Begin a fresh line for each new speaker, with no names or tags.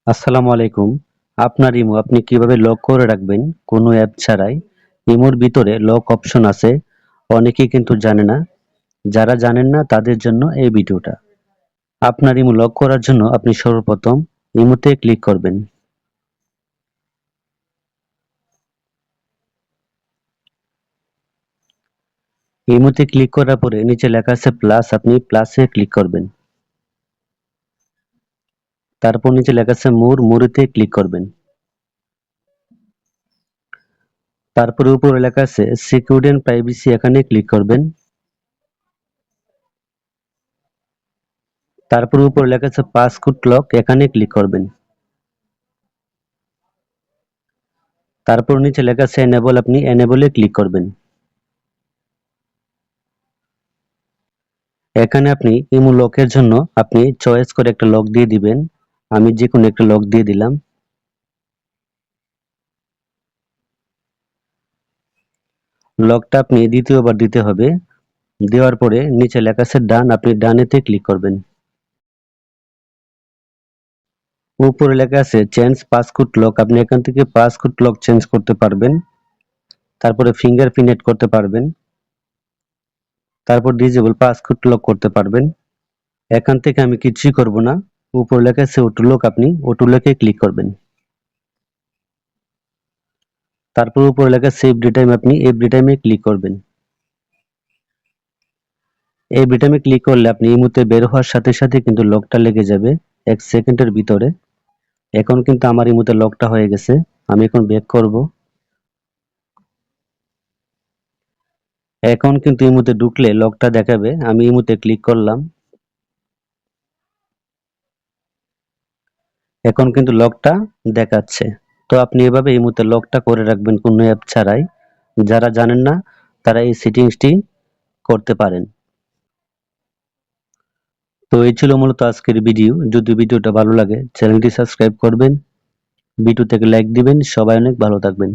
আসসালামু আলাইকুম। আপনার ইমো আপনি কিভাবে লক করে রাখবেন কোনো অ্যাপ ছাড়াই? ইমোর ভিতরে লক অপশন আছে, অনেকেই কিন্তু জানে না। যারা জানেন না তাদের জন্য এই ভিডিওটা। আপনার ইমো লক করার জন্য আপনি সর্বপ্রথম ইমোতে ক্লিক করবেন। ইমোতে ক্লিক করার পরে নিচে লেখা আছে প্লাস, আপনি প্লাসে ক্লিক করবেন। তারপর নিচে লেখা আছে মোর, মোরেতে ক্লিক করবেন। তারপরে উপরে লেখা আছে সিকিউরিটি এন্ড প্রাইভেসি, এখানে ক্লিক করবেন। তারপরে উপরে লেখা আছে পাসওয়ার্ড লক, এখানে ক্লিক করবেন। তারপর নিচে লেখা আছে এনেবল, আপনি এনেবলে ক্লিক করবেন। এখানে আপনি ইমো লকের জন্য আপনি চয়েস করে একটা লক দিয়ে দিবেন। আমি যে কোনো একটা লক দিয়ে দিলাম। লকটা আপনি দ্বিতীয়বার দিতে হবে। দেওয়ার পরে নিচে লেখা আছে ডান, আপনি ডানেতে ক্লিক করবেন। উপরে লেখা আছে চেঞ্জ পাসওয়ার্ড লক, আপনি এখান থেকে পাসওয়ার্ড লক চেঞ্জ করতে পারবেন। তারপরে ফিঙ্গারপ্রিন্ট এড করতে পারবেন। তারপর ডিজেবল পাসওয়ার্ড লক করতে পারবেন। এখান থেকে আমি কিছুই করব না। উপরে লেখা আছে অটো লক, আপনি অটো লকে ক্লিক করবেন। তারপর উপরে লেখা আছে এভরি টাইম, আপনি এভরি টাইমে ক্লিক করবেন। এই বাটনে ক্লিক করলে আপনি এই মুহূর্তে বের হওয়ার সাথে সাথে কিন্তু লকটা লেগে যাবে 1 সেকেন্ডের ভিতরে। এখন কিন্তু আমার এই মুহূর্তে লকটা হয়ে গেছে। আমি এখন ব্যাক করব। এখন কিন্তু এই মুহূর্তে ঢুকলে লকটা দেখাবে। আমি এই মুহূর্তে ক্লিক করলাম। এখন কিন্তু লকটা দেখাচ্ছে। তো আপনি এভাবে এই মুহূর্তে লকটা করে রাখবেন কোনো অ্যাপ ছাড়াই। যারা জানেন না তারা এই সেটিংসটি করতে পারেন। তো এই ছিল মূলত আজকের ভিডিও। যদি ভিডিওটা ভালো লাগে চ্যানেলটি সাবস্ক্রাইব করবেন, ভিডিও থেকে লাইক দিবেন। সবাই অনেক ভালো থাকবেন।